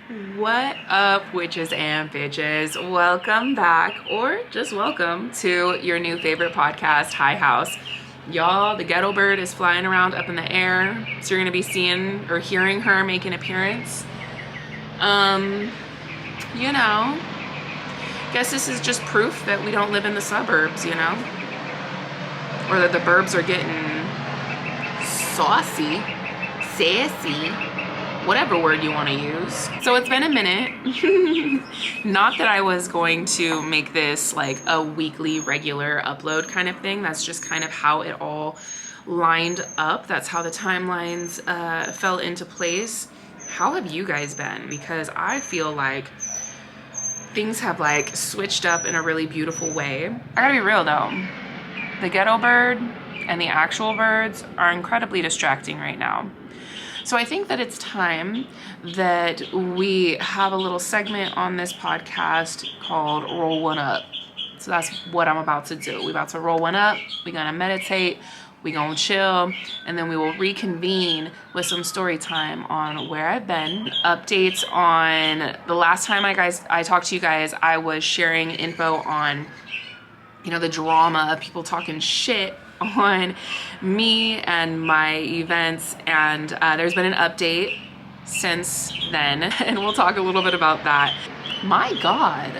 What up, witches and bitches? Welcome back, or just welcome to your new favorite podcast, High House. Y'all, the ghetto bird is flying around up in the air, so you're gonna be seeing or hearing her make an appearance. You know, guess this is just proof that we don't live in the suburbs, you know? Or that the burbs are getting saucy, sassy, whatever word you want to use. So it's been a minute. Not that I was going to make this like a weekly regular upload kind of thing. That's just kind of how it all lined up. That's how the timelines fell into place. How have you guys been? Because I feel like things have like switched up in a really beautiful way. I gotta be real though. The ghetto bird and the actual birds are incredibly distracting right now. So I think that it's time that we have a little segment on this podcast called Roll One Up. So that's what I'm about to do. We're about to roll one up. We're gonna meditate. We're gonna chill. And then we will reconvene with some story time on where I've been. Updates on the last time I talked to you guys, I was sharing info on, you know, the drama of people talking shit on me and my events, and there's been an update since then, and we'll talk a little bit about that. My God,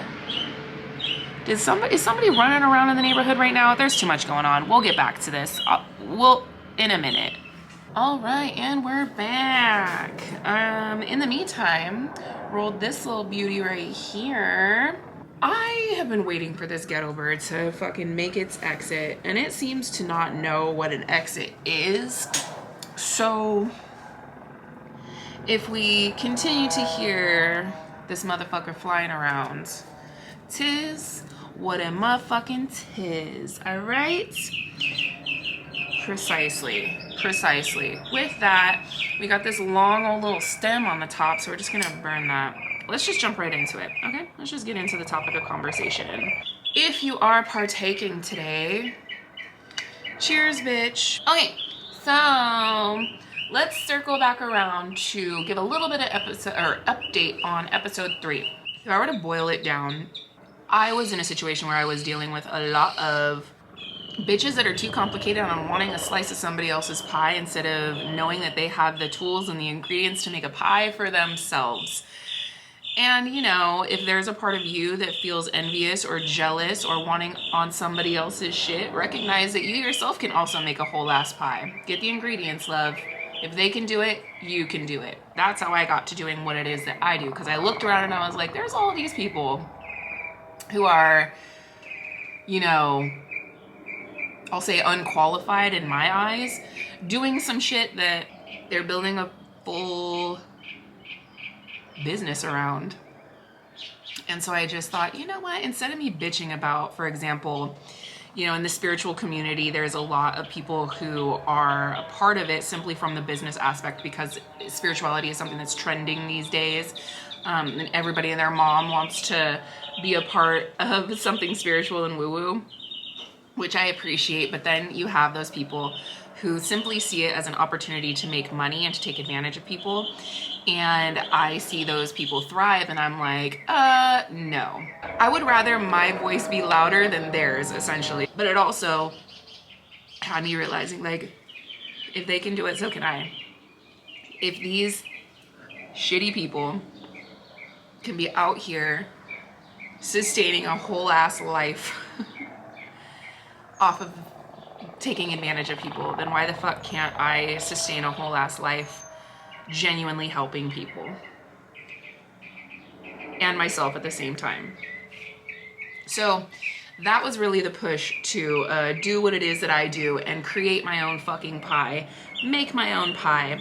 is somebody running around in the neighborhood right now? There's too much going on. We'll get back to this. We'll in a minute. All right, and we're back. In the meantime, rolled this little beauty right here. I have been waiting for this ghetto bird to fucking make its exit, and it seems to not know what an exit is. So if we continue to hear this motherfucker flying around, tis what a motherfucking tis, all right? Precisely. With that, we got this long old little stem on the top, so we're just gonna burn that. Let's just jump right into it, okay? Let's just get into the topic of conversation. If you are partaking today, cheers, bitch. Okay, so let's circle back around to give a little bit of update on episode 3. If I were to boil it down, I was in a situation where I was dealing with a lot of bitches that are too complicated on wanting a slice of somebody else's pie instead of knowing that they have the tools and the ingredients to make a pie for themselves. And, you know, if there's a part of you that feels envious or jealous or wanting on somebody else's shit, recognize that you yourself can also make a whole ass pie. Get the ingredients, love. If they can do it, you can do it. That's how I got to doing what it is that I do. Because I looked around and I was like, there's all these people who are, you know, I'll say unqualified in my eyes, doing some shit that they're building a full business around. And so I just thought, you know what, instead of me bitching about, for example, you know, in the spiritual community, there's a lot of people who are a part of it simply from the business aspect because spirituality is something that's trending these days. And everybody and their mom wants to be a part of something spiritual and woo-woo, which I appreciate. But then you have those people who simply see it as an opportunity to make money and to take advantage of people. And I see those people thrive and I'm like, no. I would rather my voice be louder than theirs, essentially. But it also had me realizing, like, if they can do it, so can I. If these shitty people can be out here sustaining a whole ass life off of taking advantage of people, then why the fuck can't I sustain a whole ass life genuinely helping people and myself at the same time? So that was really the push to do what it is that I do and create my own fucking pie, make my own pie.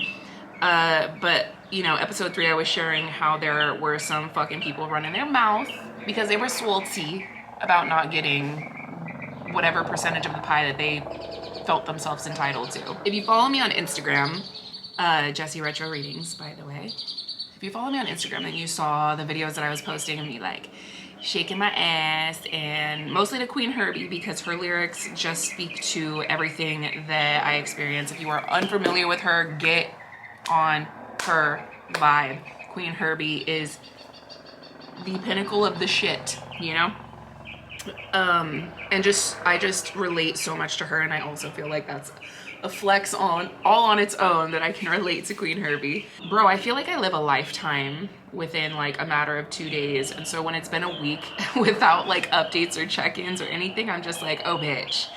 But you know, episode 3, I was sharing how there were some fucking people running their mouth because they were salty about not getting whatever percentage of the pie that they felt themselves entitled to. If you follow me on Instagram, JessieRetro readings, by the way. If you follow me on Instagram, then you saw the videos that I was posting of me like shaking my ass, and mostly to Queen Herbie because her lyrics just speak to everything that I experience. If you are unfamiliar with her, get on her vibe. Queen Herbie is the pinnacle of the shit, you know? And I just relate so much to her, and I also feel like that's a flex all on its own that I can relate to Queen Herbie. Bro, I feel like I live a lifetime within like a matter of 2 days, and so when it's been a week without like updates or check-ins or anything, I'm just like, oh bitch,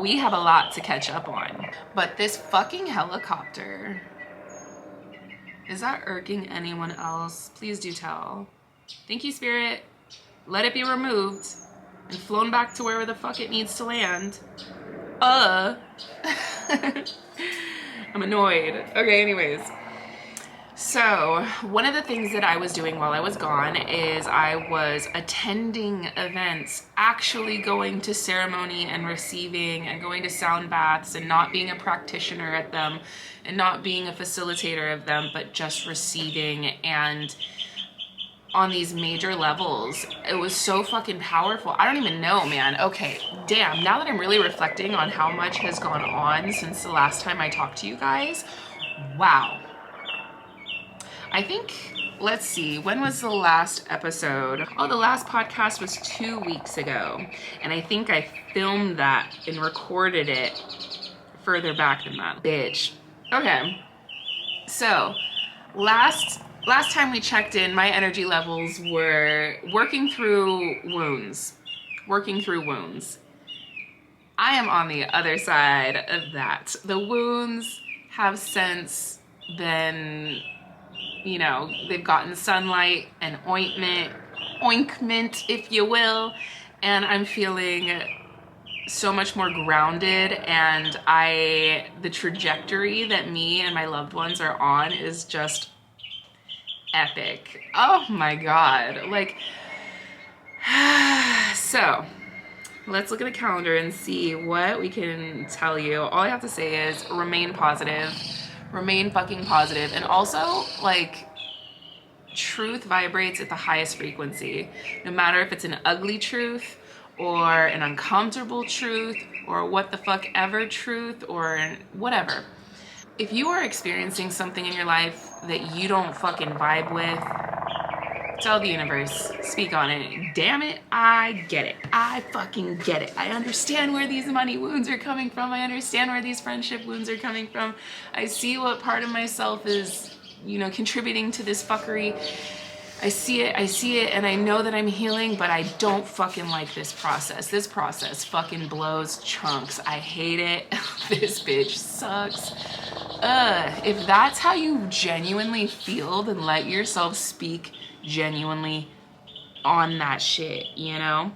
we have a lot to catch up on. But this fucking helicopter, is that irking anyone else? Please do tell. Thank you, Spirit. Let it be removed and flown back to wherever the fuck it needs to land. I'm annoyed. Okay, anyways. So, one of the things that I was doing while I was gone is I was attending events, actually going to ceremony and receiving and going to sound baths and not being a practitioner at them and not being a facilitator of them, but just receiving, and on these major levels. It was so fucking powerful. I don't even know, man. Okay, damn, now that I'm really reflecting on how much has gone on since the last time I talked to you guys, wow. I think, let's see, when was the last episode? Oh, the last podcast was 2 weeks ago, and I think I filmed that and recorded it further back than that. Bitch. Okay, so last time we checked in, my energy levels were working through wounds. I am on the other side of that. The wounds have since been, you know, they've gotten sunlight and ointment, if you will, and I'm feeling so much more grounded, and the trajectory that me and my loved ones are on is just epic. Oh my God. Like, so let's look at the calendar and see what we can tell you. All I have to say is remain positive, remain fucking positive. And also, like, truth vibrates at the highest frequency, no matter if it's an ugly truth or an uncomfortable truth or what the fuck ever truth or whatever. If you are experiencing something in your life that you don't fucking vibe with, tell the universe, speak on it. Damn it, I get it. I fucking get it. I understand where these money wounds are coming from. I understand where these friendship wounds are coming from. I see what part of myself is, you know, contributing to this fuckery. I see it, and I know that I'm healing, but I don't fucking like this process. This process fucking blows chunks. I hate it. This bitch sucks. If that's how you genuinely feel, then let yourself speak genuinely on that shit, you know?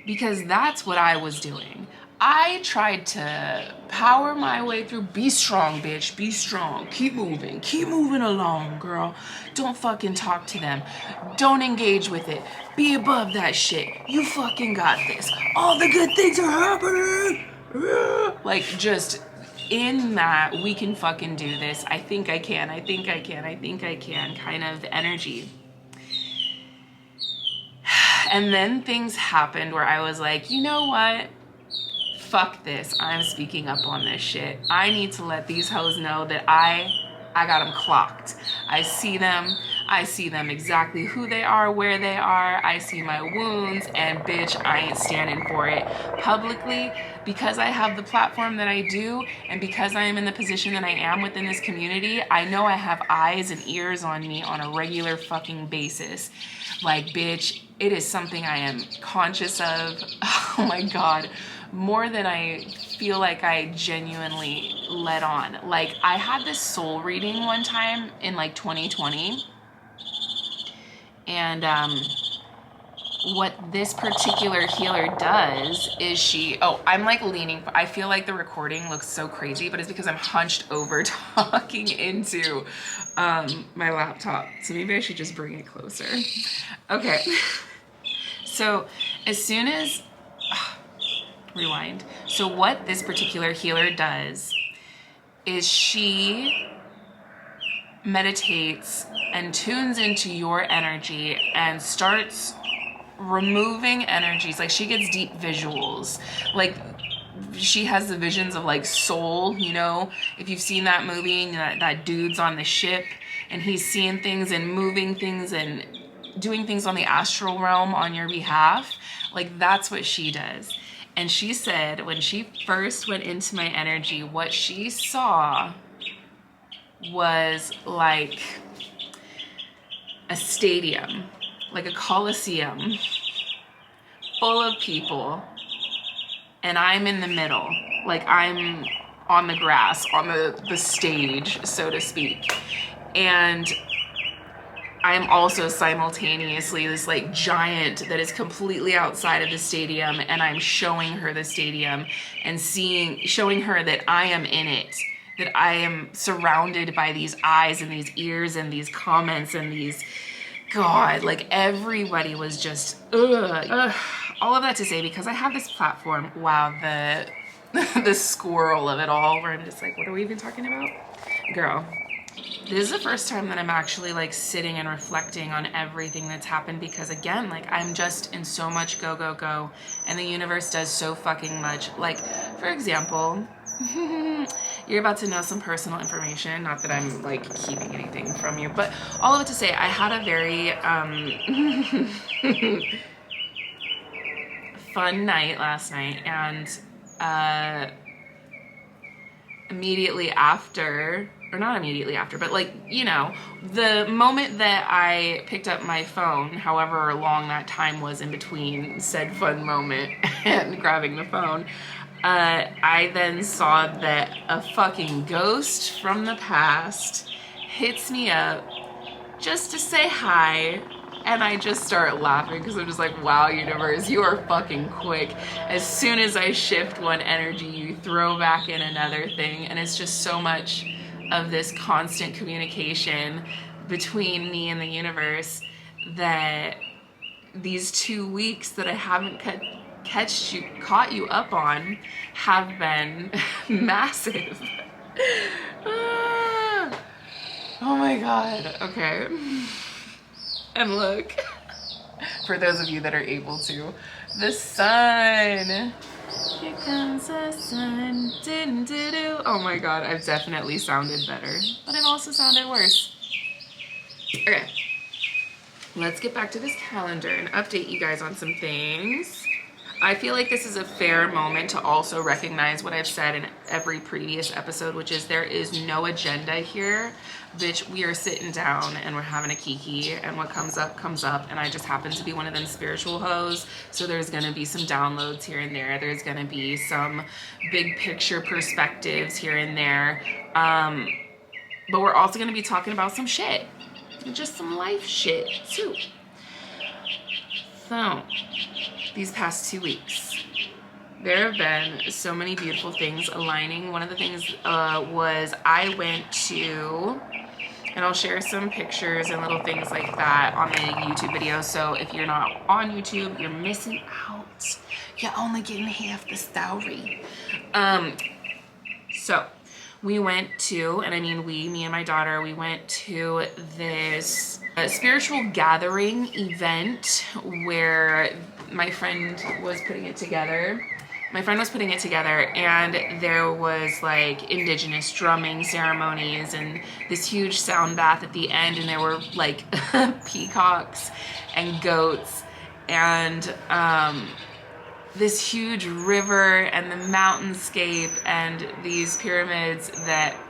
Because that's what I was doing. I tried to power my way through. Be strong, bitch. Be strong. Keep moving. Keep moving along, girl. Don't fucking talk to them. Don't engage with it. Be above that shit. You fucking got this. All the good things are happening. Like, just in that, we can fucking do this. I think I can. I think I can. I think I can kind of energy. And then things happened where I was like, you know what? Fuck this. I'm speaking up on this shit. I need to let these hoes know that I got them clocked. I see them exactly who they are, where they are. I see my wounds, and bitch, I ain't standing for it publicly. Because I have the platform that I do, and because I am in the position that I am within this community, I know I have eyes and ears on me on a regular fucking basis. Like, bitch, it is something I am conscious of. Oh my God. More than I feel like I genuinely let on. Like, I had this soul reading one time in like 2020, and what this particular healer does is I'm like leaning, I feel like the recording looks so crazy, but it's because I'm hunched over talking into my laptop, so maybe I should just bring it closer. Okay. So as soon as rewind. So what this particular healer does is she meditates and tunes into your energy and starts removing energies. Like, she gets deep visuals. Like, she has the visions of like Soul, you know, if you've seen that movie, and that dude's on the ship and he's seeing things and moving things and doing things on the astral realm on your behalf. Like, that's what she does. And she said when she first went into my energy, what she saw was like a stadium, like a coliseum full of people, and I'm in the middle, like I'm on the grass, on the stage, so to speak. And I'm also simultaneously this like giant that is completely outside of the stadium, and I'm showing her the stadium and showing her that I am in it, that I am surrounded by these eyes and these ears and these comments and these, God, like everybody was just, ugh. All of that to say, because I have this platform, wow, the squirrel of it all, where I'm just like, what are we even talking about? Girl. This is the first time that I'm actually like sitting and reflecting on everything that's happened, because again, like I'm just in so much go, go, go, and the universe does so fucking much. Like, for example, you're about to know some personal information, not that I'm like keeping anything from you, but all of it to say, I had a very fun night last night, and immediately after, or not immediately after, but like, you know, the moment that I picked up my phone, however long that time was in between said fun moment and grabbing the phone, I then saw that a fucking ghost from the past hits me up just to say hi. And I just start laughing because I'm just like, wow, universe, you are fucking quick. As soon as I shift one energy, you throw back in another thing. And it's just so much of this constant communication between me and the universe that these 2 weeks that I haven't caught you up on have been massive. Oh my God. Okay. And look, for those of you that are able to, the sun. Here comes the sun. Doo-doo-doo. Oh my God, I've definitely sounded better, but I've also sounded worse. Okay, let's get back to this calendar and update you guys on some things. I feel like this is a fair moment to also recognize what I've said in every previous episode, which is there is no agenda here. Bitch, we are sitting down and we're having a kiki, and what comes up, and I just happen to be one of them spiritual hoes, so there's gonna be some downloads here and there. There's gonna be some big picture perspectives here and there. But we're also gonna be talking about some shit. Just some life shit, too. So, these past 2 weeks, there have been so many beautiful things aligning. One of the things was I went to, and I'll share some pictures and little things like that on the YouTube video. So if you're not on YouTube, you're missing out. You're only getting half the story. So we went to, and I mean me and my daughter, we went to this spiritual gathering event where my friend was putting it together. And there was like indigenous drumming ceremonies and this huge sound bath at the end, and there were like peacocks and goats and this huge river and the mountainscape and these pyramids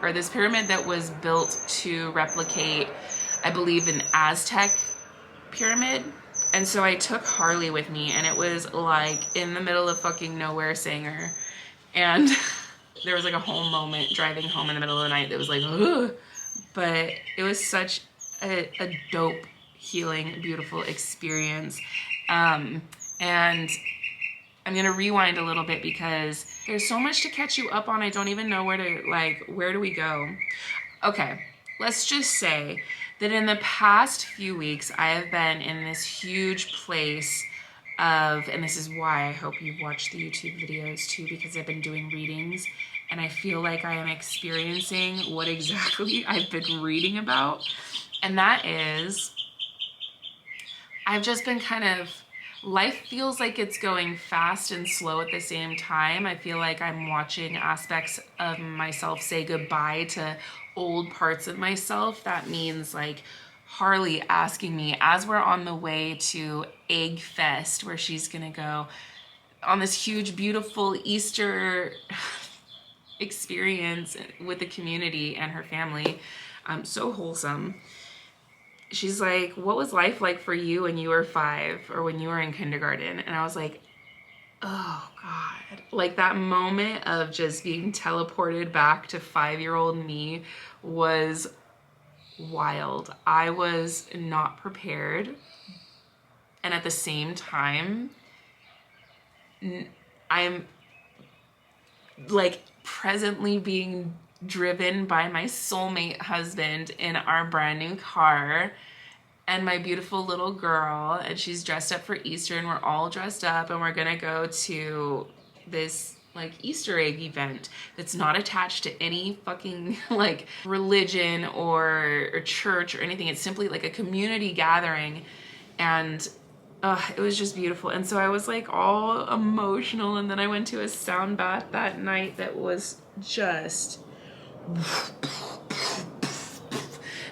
this pyramid that was built to replicate, I believe, an Aztec pyramid. And so I took Harley with me, and it was like in the middle of fucking nowhere, Sanger. And there was like a whole moment driving home in the middle of the night that was like, ugh. But it was such a dope, healing, beautiful experience. And I'm gonna rewind a little bit because there's so much to catch you up on. I don't even know where do we go? Okay, let's just say that in the past few weeks, I have been in this huge place of, and this is why I hope you've watched the YouTube videos too, because I've been doing readings and I feel like I am experiencing what exactly I've been reading about. And that is, I've just been kind of life feels like it's going fast and slow at the same time. I feel like I'm watching aspects of myself say goodbye to old parts of myself. That means like Harley asking me as we're on the way to Egg Fest, where she's gonna go on this huge, beautiful Easter experience with the community and her family. So wholesome. She's like, what was life like for you when you were 5 or when you were in kindergarten? And I was like, oh God. Like that moment of just being teleported back to 5-year-old me was wild. I was not prepared. And at the same time, I'm like presently being driven by my soulmate husband in our brand new car and my beautiful little girl, and she's dressed up for Easter, and we're all dressed up, and we're gonna go to this like Easter egg event that's not attached to any fucking like religion or church or anything. It's simply like a community gathering, and it was just beautiful. And so I was like all emotional, and then I went to a sound bath that night that was just,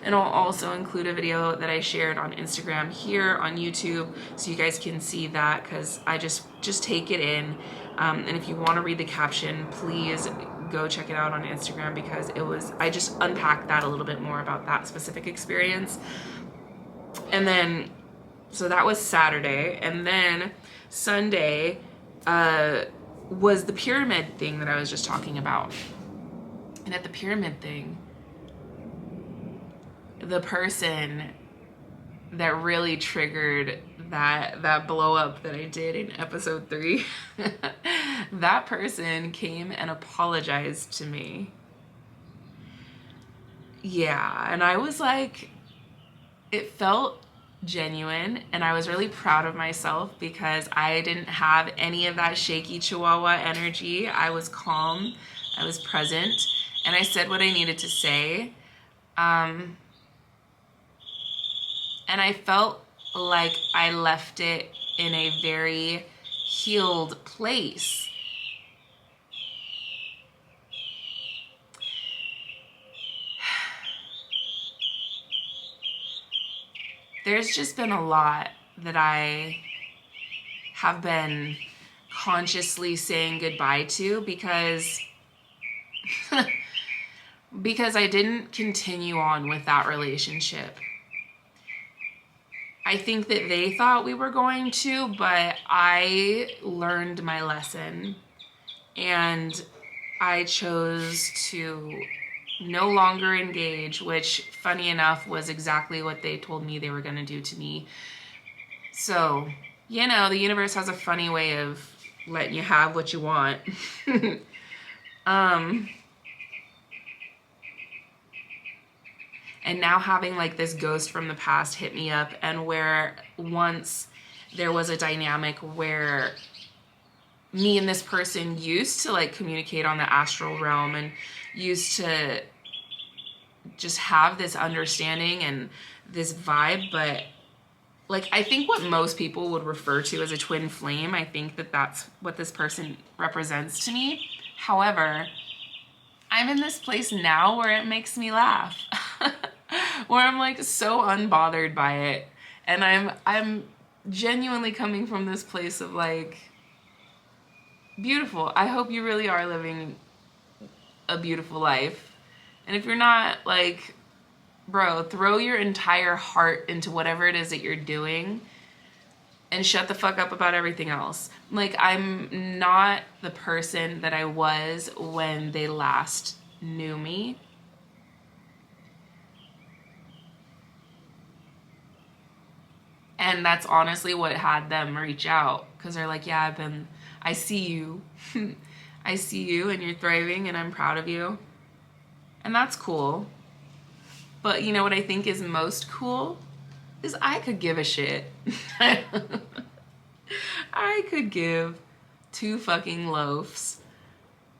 and I'll also include a video that I shared on Instagram here on YouTube so you guys can see that, because I just take it in. And if you want to read the caption, please go check it out on Instagram, because I just unpacked that a little bit more about that specific experience. And then, so that was Saturday, and then Sunday was the pyramid thing that I was just talking about. And at the pyramid thing, the person that really triggered that blow up that I did in episode 3, that person came and apologized to me. Yeah, and I was like, it felt genuine, and I was really proud of myself because I didn't have any of that shaky chihuahua energy. I was calm, I was present, and I said what I needed to say. And I felt like I left it in a very healed place. There's just been a lot that I have been consciously saying goodbye to because I didn't continue on with that relationship. I think that they thought we were going to, but I learned my lesson, and I chose to no longer engage, which, funny enough, was exactly what they told me they were going to do to me. So, you know, the universe has a funny way of letting you have what you want. And now having like this ghost from the past hit me up, and where once there was a dynamic where me and this person used to like communicate on the astral realm and used to just have this understanding and this vibe, but like I think what most people would refer to as a twin flame, I think that that's what this person represents to me. However, I'm in this place now where it makes me laugh. Where I'm like so unbothered by it, and I'm genuinely coming from this place of like, beautiful. I hope you really are living a beautiful life, and if you're not, like, bro, throw your entire heart into whatever it is that you're doing and shut the fuck up about everything else. Like, I'm not the person that I was when they last knew me. And that's honestly what had them reach out, because they're like, yeah, I see you. I see you, and you're thriving, and I'm proud of you. And that's cool. But you know what I think is most cool? Is I could give a shit. I could give 2 fucking loafs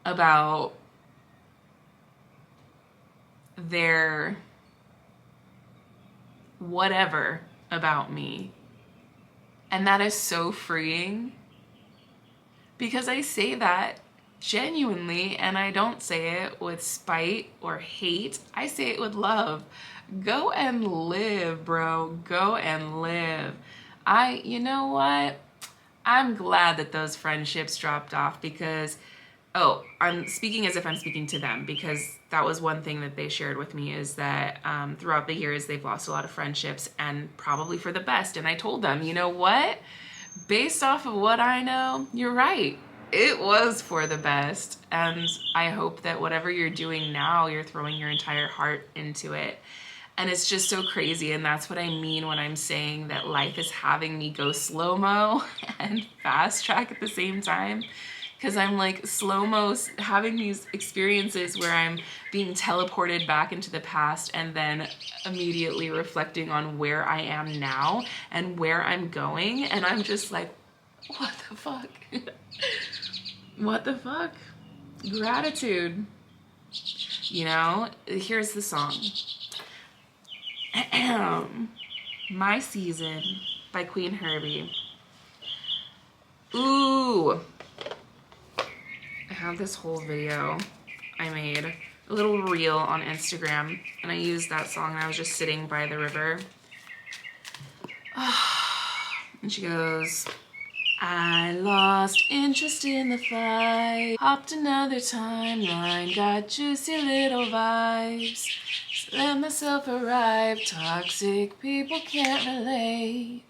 about their whatever about me. And that is so freeing, because I say that genuinely, and I don't say it with spite or hate. I say it with love. Go and live, bro. Go and live. You know what? I'm glad that those friendships dropped off, because, oh, I'm speaking as if I'm speaking to them, because that was one thing that they shared with me, is that throughout the years they've lost a lot of friendships, and probably for the best. And I told them, you know what? Based off of what I know, you're right. It was for the best. And I hope that whatever you're doing now, you're throwing your entire heart into it. And it's just so crazy. And that's what I mean when I'm saying that life is having me go slow-mo and fast track at the same time. Because I'm like slow-mo having these experiences where I'm being teleported back into the past, and then immediately reflecting on where I am now and where I'm going. And I'm just like, what the fuck? What the fuck? Gratitude. You know, here's the song. My Season by Queen Herbie. Ooh. I have this whole video I made, a little reel on Instagram, and I used that song, and I was just sitting by the river. And she goes, I lost interest in the fight, hopped another timeline, got juicy little vibes, just let myself arrive, toxic people can't relate,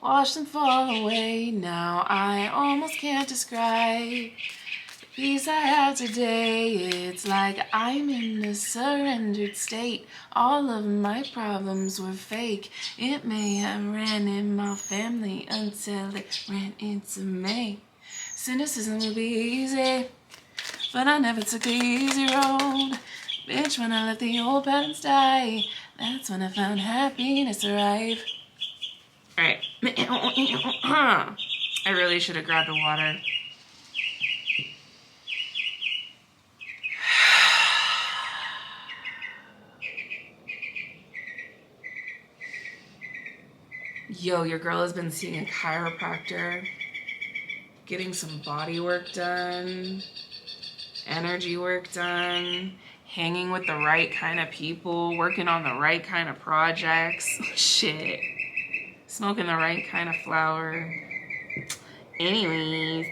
watch them fall away, now I almost can't describe the peace I have today. It's like I'm in a surrendered state, all of my problems were fake, it may have ran in my family until it ran into me. Cynicism will be easy, but I never took the easy road. Bitch, when I let the old patterns die, that's when I found happiness arrive. Alright. I really should have grabbed the water. Yo, your girl has been seeing a chiropractor, getting some body work done, energy work done, hanging with the right kind of people, working on the right kind of projects. Shit. Smoking the right kind of flower. Anyways,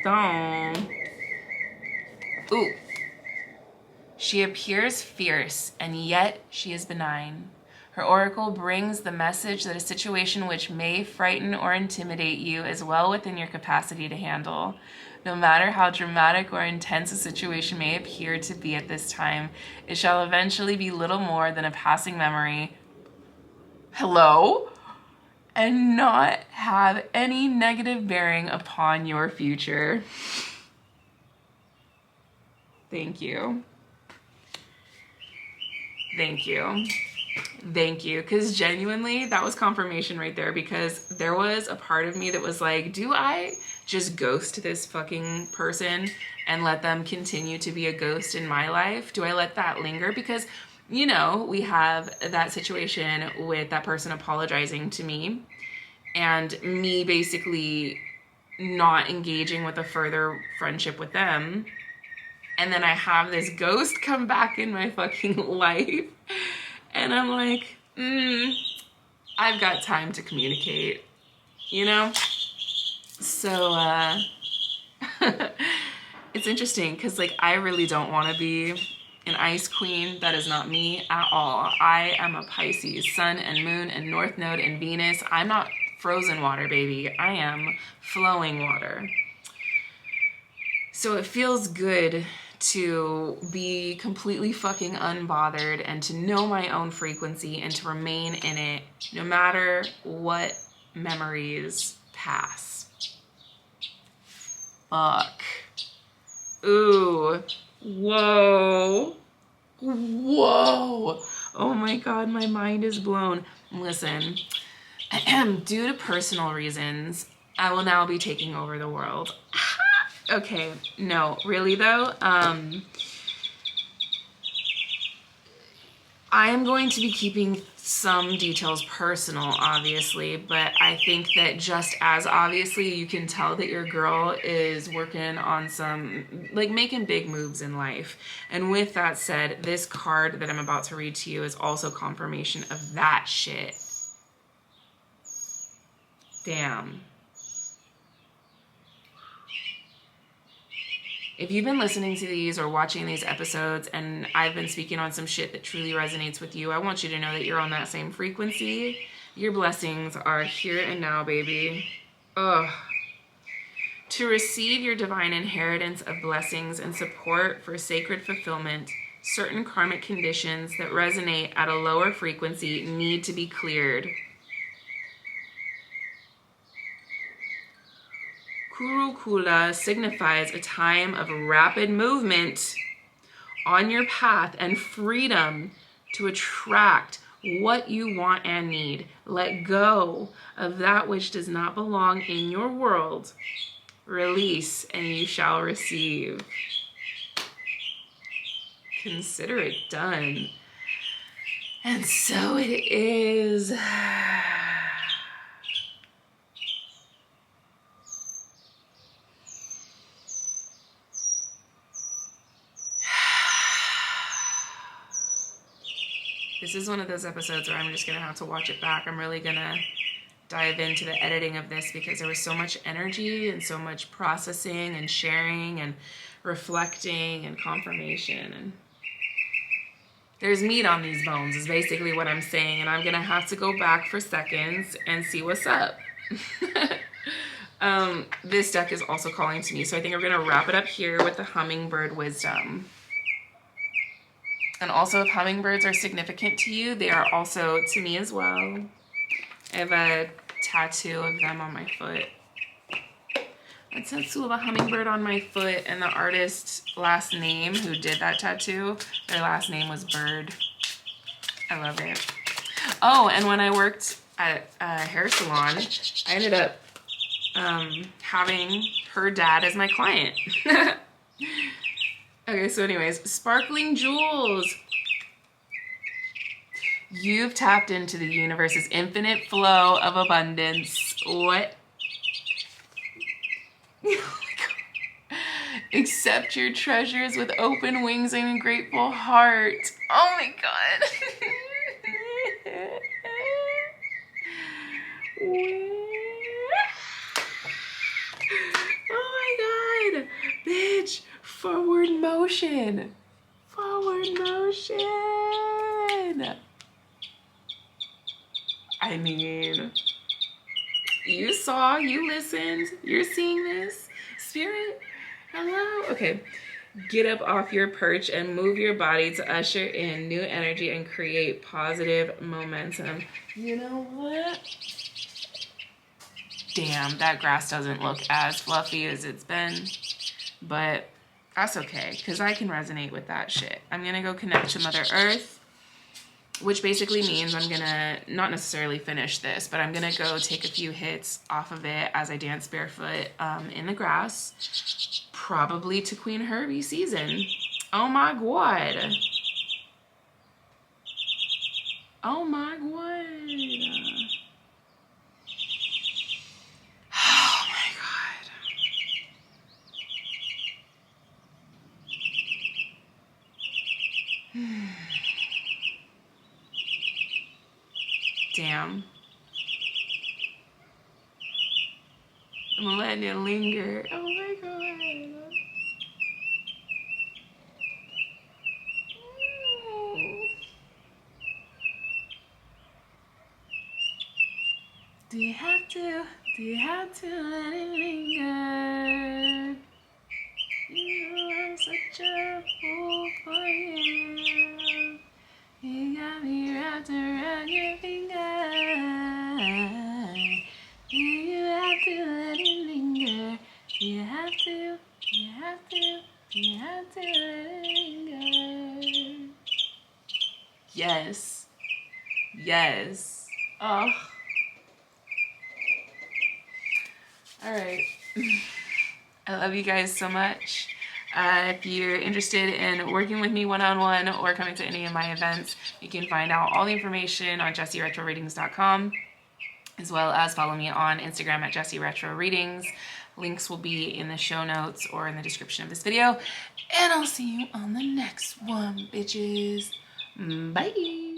ooh. She appears fierce, and yet she is benign. Her oracle brings the message that a situation which may frighten or intimidate you is well within your capacity to handle. No matter how dramatic or intense a situation may appear to be at this time, it shall eventually be little more than a passing memory. Hello? And not have any negative bearing upon your future. Thank you. Thank you. Thank you. Because genuinely, that was confirmation right there, because there was a part of me that was like, do I just ghost this fucking person and let them continue to be a ghost in my life? Do I let that linger? Because, you know, we have that situation with that person apologizing to me and me basically not engaging with a further friendship with them. And then I have this ghost come back in my fucking life. And I'm like, I've got time to communicate, you know? So, it's interesting, because, like, I really don't want to be an ice queen. That is not me at all. I am a Pisces, sun and moon and north node and Venus. I'm not frozen water, baby. I am flowing water. So it feels good to be completely fucking unbothered and to know my own frequency and to remain in it no matter what memories pass. Fuck. Ooh. Whoa. Whoa. Oh my God, my mind is blown. Listen, due to personal reasons, I will now be taking over the world. Okay, no, really though, I am going to be keeping some details personal, obviously, but I think that just as obviously you can tell that your girl is working on some, like, making big moves in life. And with that said, this card that I'm about to read to you is also confirmation of that shit. Damn. If you've been listening to these or watching these episodes and I've been speaking on some shit that truly resonates with you, I want you to know that you're on that same frequency. Your blessings are here and now, baby. Ugh. To receive your divine inheritance of blessings and support for sacred fulfillment, certain karmic conditions that resonate at a lower frequency need to be cleared. Kurukula signifies a time of rapid movement on your path and freedom to attract what you want and need. Let go of that which does not belong in your world. Release and you shall receive. Consider it done. And so it is. This is one of those episodes where I'm just going to have to watch it back. I'm really going to dive into the editing of this because there was so much energy and so much processing and sharing and reflecting and confirmation. And there's meat on these bones is basically what I'm saying. And I'm going to have to go back for seconds and see what's up. This deck is also calling to me. So I think we're going to wrap it up here with the hummingbird wisdom. And also, if hummingbirds are significant to you, they are also to me as well. I have a tattoo of them on my foot. A tattoo of a hummingbird on my foot, and the artist's last name who did that tattoo, their last name was Bird. I love it. Oh, and when I worked at a hair salon, I ended up having her dad as my client. Okay, so anyways, sparkling jewels. You've tapped into the universe's infinite flow of abundance. What? Oh my God. Accept your treasures with open wings and a grateful heart. Oh my God. Oh my God. Bitch. Forward motion. Forward motion. I mean, you saw, you listened, you're seeing this. Spirit, hello? Okay, get up off your perch and move your body to usher in new energy and create positive momentum. You know what? Damn, that grass doesn't look as fluffy as it's been, but that's okay, because I can resonate with that shit. I'm going to go connect to Mother Earth, which basically means I'm going to not necessarily finish this, but I'm going to go take a few hits off of it as I dance barefoot in the grass, probably to Queen Herbie season. Oh my God. Oh my God. Oh my God. Damn. I'm letting it linger. Oh my God. Do you have to let it linger? You know I'm such a fool for you. You got me wrapped around your finger. Do you have to let it linger? Do you have to? Do you have to? Do you have to let it linger? Yes. Yes. Oh. All right. I love you guys so much. If you're interested in working with me one-on-one or coming to any of my events, you can find out all the information on JessieRetroReadings.com, as well as follow me on Instagram at JessieRetroReadings. Links will be in the show notes or in the description of this video. And I'll see you on the next one, bitches. Bye.